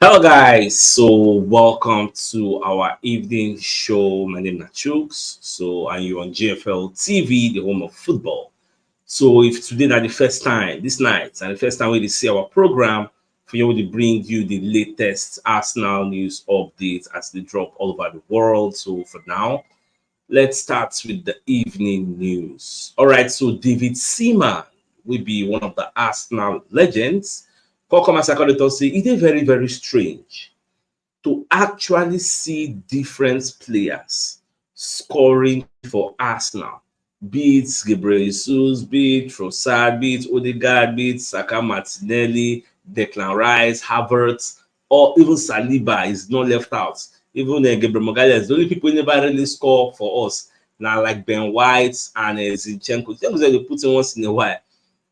Hello guys, so welcome to our evening show. My name is CHUKS. So and you're on GFL TV, the home of football. So if today that the first time, this night, and the first time we see our program, for you to bring you the latest Arsenal news updates as they drop all over the world. So for now, let's start with the evening news. All right, so David Seaman will be one of the Arsenal legends. Kokoma Sakadito say it is very, very strange to actually see different players scoring for Arsenal. Be it Gabriel Jesus, be it Trossard, be it Odegaard, be it Saka Martinelli, Declan Rice, Havertz, or even Saliba is not left out. Even Gabriel Magalhaes, the only people who never really score for us now, like Ben White and Zinchenko. They put in once in a while.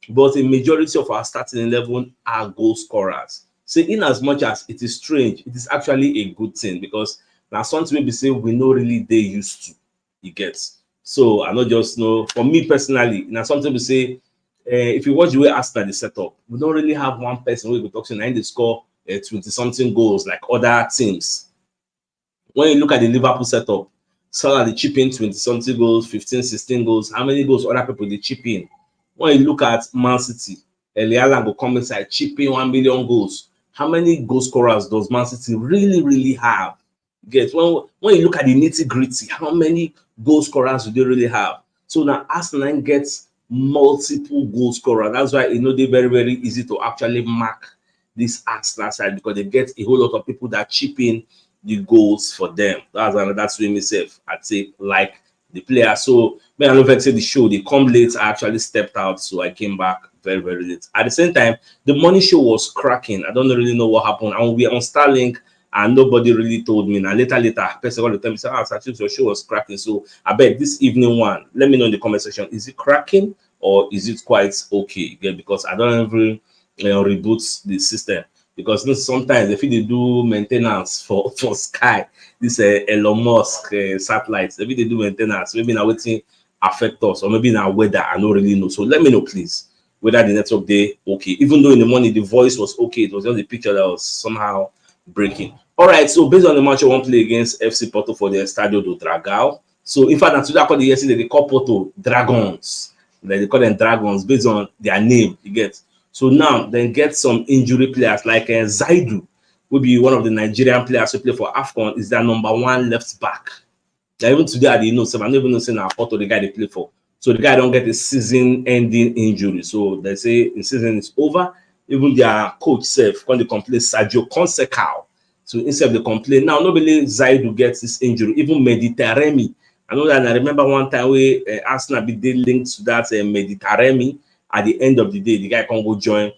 But a majority of our starting 11 are goal scorers. So in as much as it is strange, it is actually a good thing because now something maybe say we know really they used to. You get. So I not just know. For me personally, now something we say, if you watch the way Arsenal is set up, we don't really have one person who we talk to and they score 20-something goals like other teams. When you look at the Liverpool setup, Salah they chip in 20-something goals, 15, 16 goals. How many goals other people they chip in? When you look at Man City, Elialan will come inside, chipping 1 million goals. How many goal scorers does Man City really have? Get when you look at the nitty-gritty, how many goal scorers do they really have? So now Arsenal gets multiple goal scorers. That's why they're very, very easy to actually mark this Arsenal side because they get a whole lot of people that chip in the goals for them. That's what myself I'd say like the player. So when I look say the show, they come late. I actually stepped out, so I came back very, very late. At the same time, the money show was cracking. I don't really know what happened. And we on Starlink, and nobody really told me. Now later, person all the time said, actually your show was cracking. So I bet this evening one, let me know in the comment section, is it cracking or is it quite okay? Yeah, because I don't ever reboot the system. Because sometimes if they do maintenance for Sky, this Elon Musk satellites, if they do maintenance, maybe now waiting affect us, or maybe now weather, I don't really know. So let me know, please, whether the network day okay. Even though in the morning the voice was okay, it was just the picture that was somehow breaking. All right, so based on the match I want to play against FC Porto for the Estadio do Dragão. So in fact, today I called yesterday they call Porto Dragons. They call them Dragons based on their name. You get. So now then get some injury players like Zaidu, will be one of the Nigerian players who play for AFCON, is their #1 left back. Now, even today I didn't know, so I don't even know saying Porto the guy they play for. So the guy don't get a season-ending injury. So they say the season is over. Even their coach self when they complain Sergio Conceição. So instead of they complain now, nobody Zaidu gets this injury. Even Mediterranean. I know that and I remember one time where Arsenal be linked to that Mediterranean. At the end of the day, the guy can go join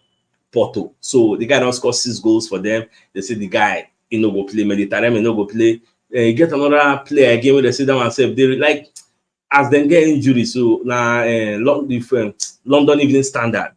Porto. So the guy don't score 6 goals for them. They say the guy no go play Mediterranean, no go play. Get another player again where they sit down and say they like as they get injury. So now London Evening Standard,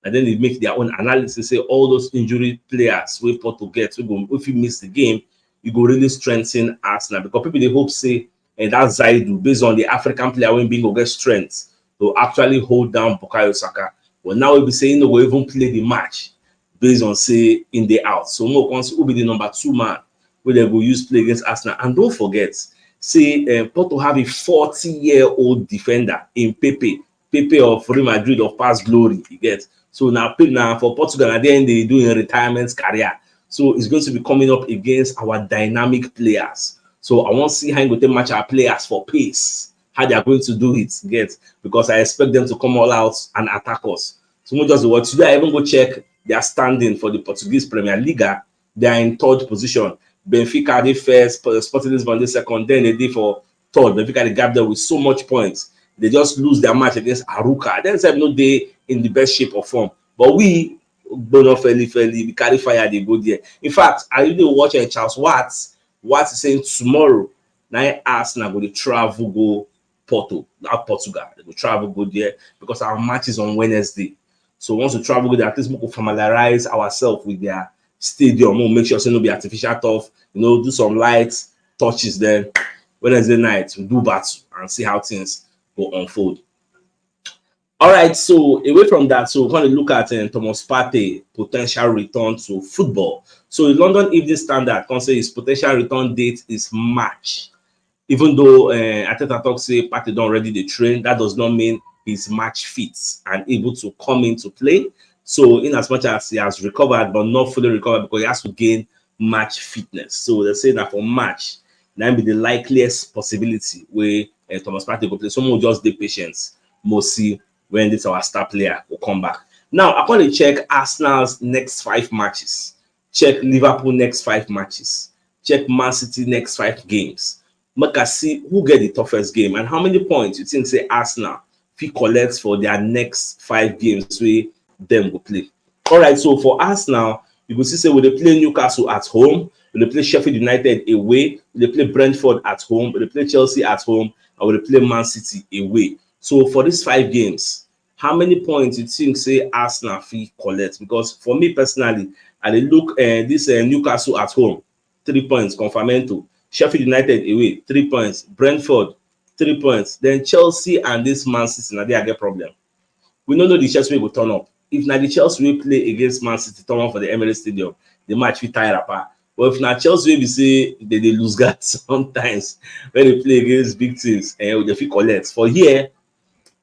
and then they make their own analysis. Say all those injury players we Porto get, if you miss the game, you go really strengthen Arsenal because people they hope say and that's Zaidu based on the African player when being go get strength to actually hold down Bukayo Saka. But now we'll be saying no, we'll even play the match based on say in the out. So more once will be the #2 man where they will use play against Arsenal. And don't forget, say Porto have a 40-year-old defender in Pepe of Real Madrid of past glory. You get so now for Portugal at the end they do in retirement career. So it's going to be coming up against our dynamic players. So I want to see how you go to match our players for pace. How they are going to do it, because I expect them to come all out and attack us. So just what today I even go check their standing for the Portuguese Premier Liga. They are in 3rd position. Benfica they first, Sporting Lisbon they second, then they did for 3rd. Benfica they gap there with so much points. They just lose their match against Aruca. Then say no they in the best shape or form. But we bono fairly, we carry fire, they go there. In fact, I really watch Charles Watts is saying tomorrow. Now Arsenal go to travel go Porto, not Portugal. They will travel go there because our match is on Wednesday. So once we travel go there, at least we can familiarize ourselves with their stadium. We'll make sure it's no be artificial turf, do some lights, touches. Then Wednesday night we do battle and see how things go unfold. All right, so away from that, so we're going to look at Thomas Partey potential return to football. So the London Evening Standard can say his potential return date is March. Even though Ateta talk say Partey don already dey train, that does not mean he's match fit and able to come into play. So in as much as he has recovered but not fully recovered because he has to gain match fitness. So they say that for March, that be the likeliest possibility where Thomas Partey go play. Someone will just dey patient. We'll see when this our star player will come back. Now, I want to check Arsenal's next 5 matches. Check Liverpool next 5 matches. Check Man City next 5 games. Make us see who get the toughest game and how many points you think say Arsenal fit collect for their next 5 games wey dem go play. All right, so for Arsenal, you go see say we dey play Newcastle at home, we dey play Sheffield United away, we dey play Brentford at home, we dey play Chelsea at home, and we dey play Man City away. So for these 5 games, how many points you think say Arsenal fit collect? Because for me personally, I dey look this Newcastle at home, 3 points, confirmento. Sheffield United away, 3 points. Brentford, 3 points. Then Chelsea and this Man City, now they get problem. We don't know the Chelsea will turn up. If now the Chelsea will play against Man City, turn up for the Emirates Stadium, the match will tire apart. But if now Chelsea will be say they lose guard sometimes when they play against big teams, and they feel collect. For here,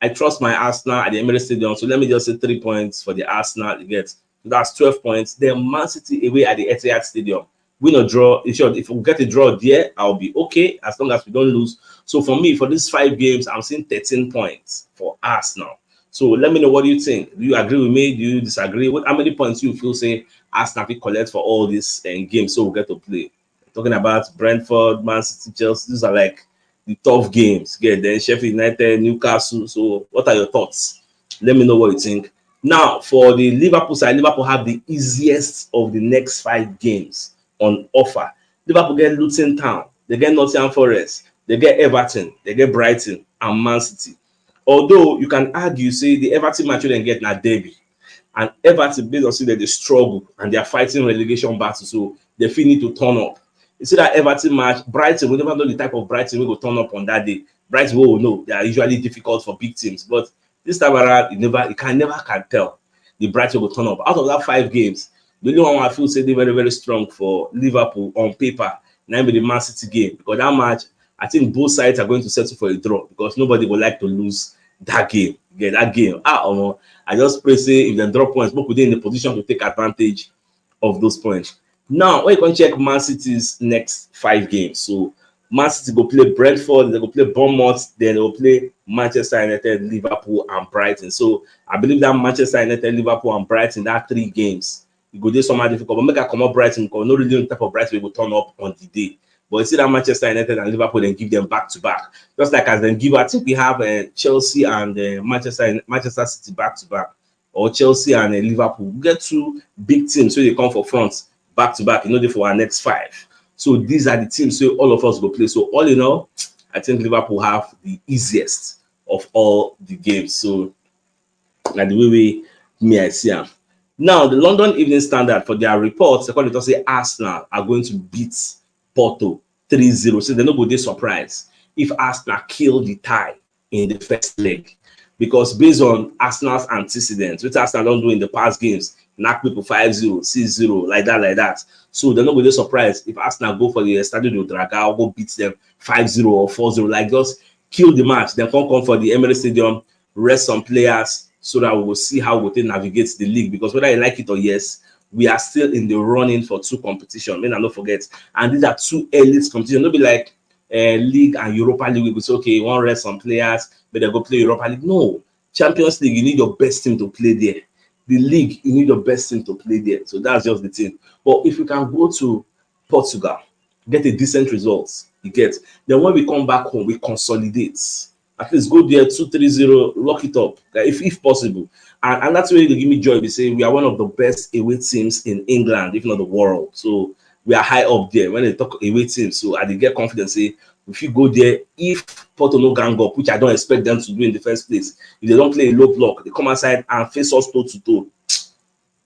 I trust my Arsenal at the Emirates Stadium. So let me just say 3 points for the Arsenal. You get that's 12 points. Then Man City away at the Etihad Stadium. Win or draw. If we get a draw there, I'll be okay as long as we don't lose. So for me, for these 5 games, I'm seeing 13 points for Arsenal. So let me know what you think. Do you agree with me? Do you disagree? How many points you feel say Arsenal will collect for all these games so we get to play? Talking about Brentford, Man City, Chelsea. These are like the tough games. Yeah, then Sheffield United, Newcastle. So what are your thoughts? Let me know what you think. Now, for the Liverpool side, Liverpool have the easiest of the next 5 games on offer. Liverpool get Luton Town, they get Nottingham Forest, they get Everton, they get Brighton and Man City. Although you can argue, say the Everton match they get na derby, and Everton based on say that they struggle and they are fighting relegation battle, so they feel need to turn up. You see that Everton match, Brighton, we never know the type of Brighton we go turn up on that day. Brighton we will know they are usually difficult for big teams, but this time around you can never tell the Brighton will turn up. Out of that 5 games, the only one I feel say they very, very strong for Liverpool on paper, now be the Man City game. Because that match, I think both sides are going to settle for a draw because nobody would like to lose that game. Get that game. I just pray say if they drop points, but we're in the position to take advantage of those points. Now, when you can check Man City's next 5 games. So Man City go play Brentford, they go play Bournemouth, then they will play Manchester United, Liverpool, and Brighton. So I believe that Manchester United, Liverpool, and Brighton, that 3 games, you go do somewhat difficult. But make I come up Brighton because no really type of Brighton will turn up on the day. But you see that Manchester United and Liverpool then give them back to back. Just like as then give, I think we have Chelsea and Manchester City back to back, or Chelsea and Liverpool. We get 2 big teams so they come for front back to back. You know, they for our next 5. So these are the teams so all of us go play. So all in all, I think Liverpool have the easiest of all the games. So like the way me I see them. Now, the London Evening Standard for their reports, according to say Arsenal are going to beat Porto 3-0. So they're not going to be surprised if Arsenal kill the tie in the first leg. Because based on Arsenal's antecedents, which Arsenal don't do in the past games, knock people 5-0, 6-0, like that. So they're not going to be surprised if Arsenal go for the Estadio do Dragao, go beat them 5-0 or 4-0, like just kill the match. Then come for the Emirates Stadium, rest some players, so that we will see how we navigate the league. Because whether you like it or yes, we are still in the running for 2 competitions. May I not forget. And these are 2 elite competitions. Don't be like League and Europa League. We say, okay, you want to rest some players, but they go play Europa League. No. Champions League, you need your best team to play there. The league, you need your best team to play there. So that's just the thing. But if you can go to Portugal, get a decent results, you get. Then when we come back home, we consolidate. At least go there 2-3-0, lock it up, if possible. And that's where they give me joy. They say we are one of the best away teams in England, if not the world. So we are high up there when they talk away teams. So I get confidence. Say if you go there, if Porto no gang up, which I don't expect them to do in the first place, if they don't play a low block, they come outside and face us toe to toe,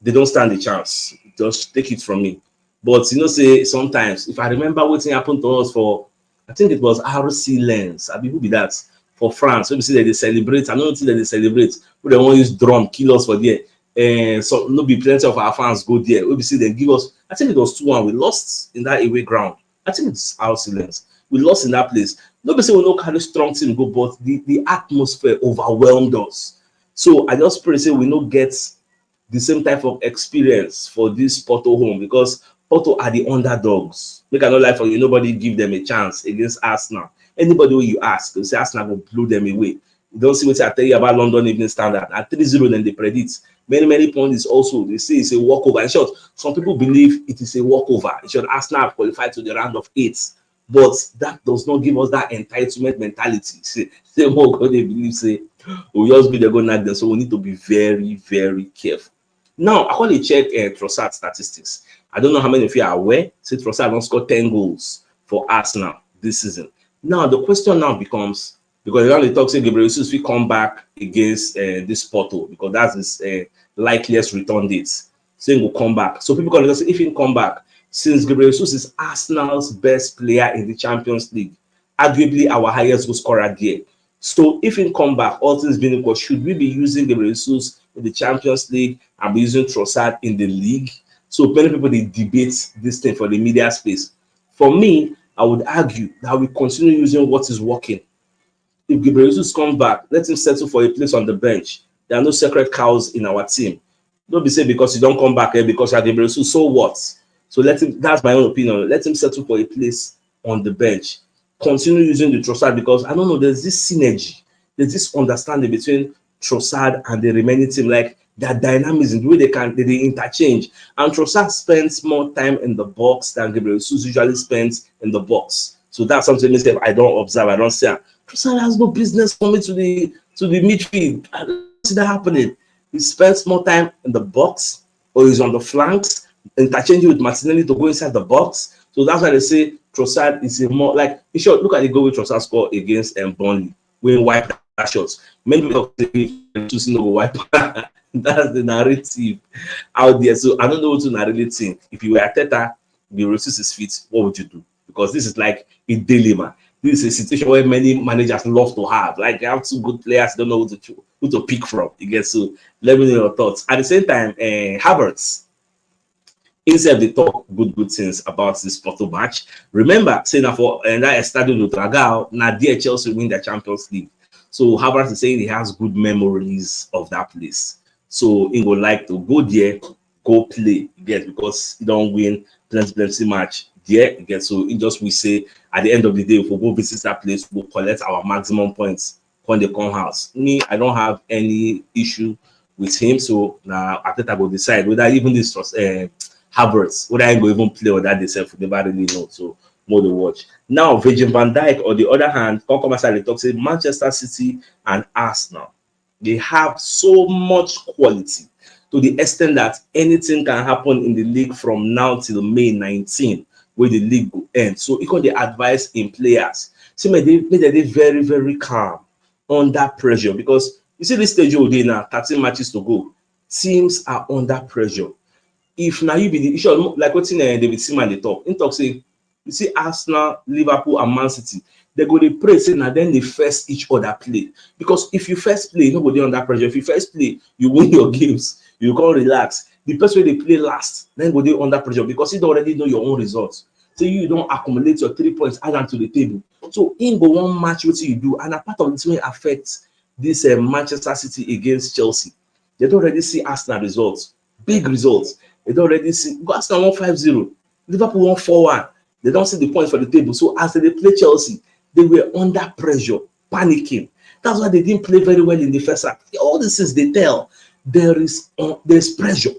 they don't stand a chance. Just take it from me. But you know, say sometimes if I remember what happened to us for, I think it was RC Lens. I mean, who be that? for France. We see that they celebrate. I don't think that they celebrate. We don't want to use drum, kill us for there. And so no be plenty of our fans go there. We see they give us. I think it was 2-1. We lost in that away ground. I think it's our silence. We lost in that place. Nobody say we no carry strong team go, but the atmosphere overwhelmed us. So I just pray say we no get the same type of experience for this Porto home, because Porto are the underdogs. Make I not lie for you, nobody give them a chance against Arsenal. Anybody who you ask, they say Arsenal will blow them away. You don't see what I tell you about London Evening Standard. At 3-0, then they predict. Many points also. They say it's a walkover. In short, some people believe it is a walkover. It should Arsenal have qualified to the round of 8. But that does not give us that entitlement mentality. Say more God they believe, say, we'll just be there going like that. So we need to be very, very careful. Now, I want to check Trossard statistics. I don't know how many of you are aware. Say Trossard don't score 10 goals for Arsenal this season. Now, the question now becomes, because they talk say Gabriel Jesus will come back against this Porto, because that's his likeliest return date. So he will come back. So people can say if he come back, since Gabriel Jesus is Arsenal's best player in the Champions League, arguably our highest goal scorer there. So if he come back, all things being equal, should we be using Gabriel Jesus in the Champions League and be using Trossard in the league? So many people they debate this thing for the media space. For me, I would argue that we continue using what is working. If Gabriel Jesus comes back, let him settle for a place on the bench. There are no sacred cows in our team. Don't be saying because you don't come back because you are Gabriel Jesus, so what? So let him, that's my own opinion. Let him settle for a place on the bench. Continue using the Trossard, because I don't know, there's this synergy, there's this understanding between Trossard and the remaining team, like their dynamism, the way they interchange. And Trossard spends more time in the box than Gabriel Jesus usually spends in the box. So that's something I don't observe. I don't see. Trossard has no business coming to the midfield. I don't see that happening. He spends more time in the box, or he's on the flanks, interchanging with Martinelli to go inside the box. So that's why they say Trossard is a more like, in short, look at the goal with Trossard score against Burnley when wipe that shots. Many people say no wipe. That's the narrative out there. So I don't know what to narrate think. If you were a Teta, the reduce his feet, what would you do? Because this is like a dilemma. This is a situation where many managers love to have. Like you have two good players, don't know who to pick from. You get, so let me know your thoughts. At the same time, Havertz, instead they talk good things about this Porto match. Remember, saying that for that Estadio do Dragão, now dear Chelsea win the Champions League. So Havertz is saying he has good memories of that place. So he would like to go there, go play, get, because he don't win plenty match there. Get, so it just we say at the end of the day, if we go visit that place, we'll collect our maximum points on the con house. Me, I don't have any issue with him. So now I think I will decide whether even this was Havertz, whether I go even play or that themselves, we never really know. So more to watch. Now, Virgil van Dijk, on the other hand, come aside and talk say Manchester City and Arsenal. They have so much quality to the extent that anything can happen in the league from now till May 19, where the league will end. So it can the advice in players. See, they very, very calm under pressure, because you see this stage all day now, 13 matches to go. Teams are under pressure. If now you be the issue, like what's in David Seaman they talk. In talk say, you see Arsenal, Liverpool, and Man City, they go to pray, say, now then they first each other play. Because if you first play, nobody under pressure. If you first play, you win your games, you can't relax. The person they play last, then go there under pressure, because you already know your own results. So you don't accumulate your 3 points, add them to the table. So in go one match, what you do, and a part of it may affect this Manchester City against Chelsea. They don't already see Arsenal results, big results. They don't already see Arsenal 1-5-0, Liverpool 1-4-1. They don't see the points for the table. So as they play Chelsea, they were under pressure, panicking. That's why they didn't play very well in the first half. All these things they tell. There's pressure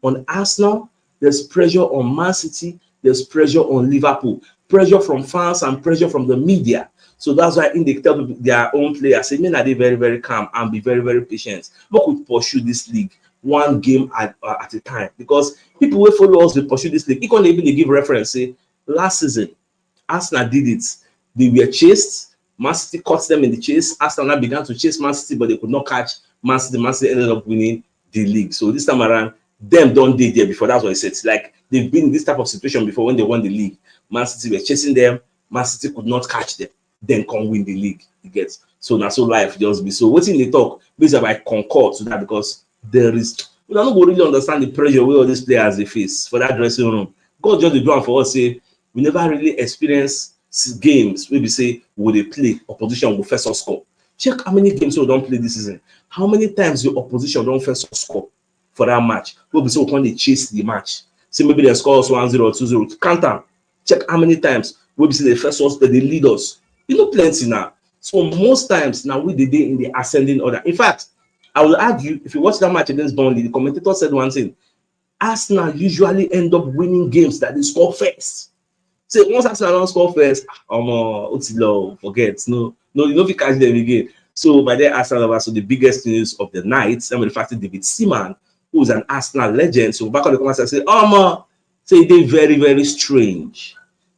on Arsenal, there's pressure on Man City, there's pressure on Liverpool, pressure from fans and pressure from the media. So that's why they tell their own players, say, men are they very, very calm and be very, very patient. But we pursue this league one game at a time, because people will follow us, they pursue this league. You can't even give reference, say, last season, Arsenal did it. They were chased. Man City caught them in the chase. Arsenal began to chase Man City, but they could not catch Man City. Man City ended up winning the league. So this time around, them don't did there before. That's what I said. Like they've been in this type of situation before when they won the league. Man City were chasing them. Man City could not catch them. then come win the league. You get so now so life just be so. What's in the talk? Basically, I concur to that because there is we don't really understand the pressure where all these players they face for that dressing room. God just the ground for us say we never really experience games where we say will they play opposition will first score. Check how many games we don't play this season. How many times your opposition don't first score for that match? We'll be so when they chase the match. Say maybe they score us 1-0 or 2-0. Counter. Check how many times we'll be say the first ones that they lead us. You know plenty now. So most times now we did in the ascending order. In fact, I will argue if you watch that match against Burnley, the commentator said one thing. Arsenal usually end up winning games that they score first. So once Arsenal don't score first, forget. No, you know if you catch them again. So by then Arsenal so the biggest news of the night, and with the fact that David Seaman, who's an Arsenal legend, so back on the comments I say, so it is very, very strange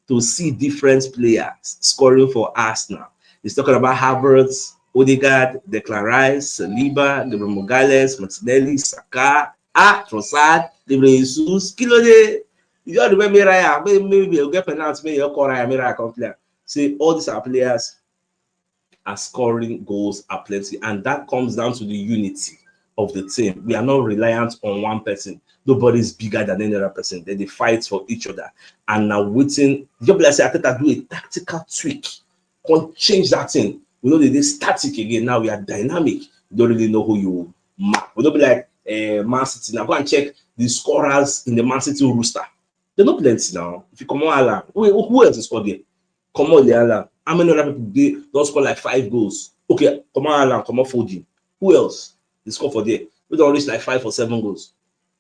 to see different players scoring for Arsenal. He's talking about Havertz, Odegaard, Declan Rice, Saliba, Gabriel Magalhaes, Martinelli, Saka, Trossard, Gabriel Jesus, Kilode. You don't remember Raya, maybe you'll get penalty, maybe you'll call Raya, Raya complain. Say all these are players are scoring goals are plenty, and that comes down to the unity of the team. We are not reliant on one person. Nobody's bigger than any other person. They fight for each other. And now waiting, just like I said, I do a tactical tweak. Can't change that thing. We know that they're static again. Now we are dynamic. You don't really know who you mark. We don't be like Man City. Now go and check the scorers in the Man City roster. They're not plenty now. If you come on Alan, who else is scored there? Come on, Alan. How many other people don't score like 5 goals? Okay, come on, Alan, come on, Pidgin. Who else? They score for there. We don't reach like 5 or 7 goals.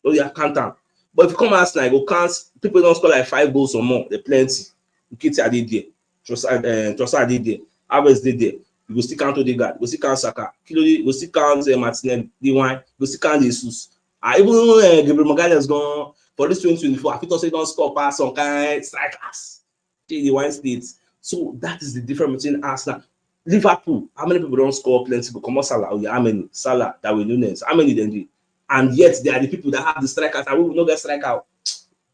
Oh, yeah, count them. But if you come Arsenal, go count people don't score like 5 goals or more. They're plenty. Nketiah did there. Trossard did there. Havertz did there. You go still count Odegaard. You go still count Saka. You go still count Martinelli. D1. You go still count Jesus. Even Gabriel Magalhaes has gone for this 2024. I think also don't score past some kind strikers. The one states. So that is the difference between Arsenal. Liverpool, how many people don't score plenty? But come on, Salah. Oh, yeah, how many? Salah, Darwin Núñez. How many then do? And yet they are the people that have the strikers and we will not get strike out.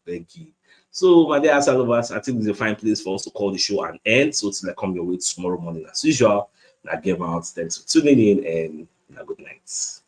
Thank you. So my dear Arsenal lovers, I think this is a fine place for us to call the show and end. So till I come your way tomorrow morning as usual. Now give out. Thanks for tuning in and good night.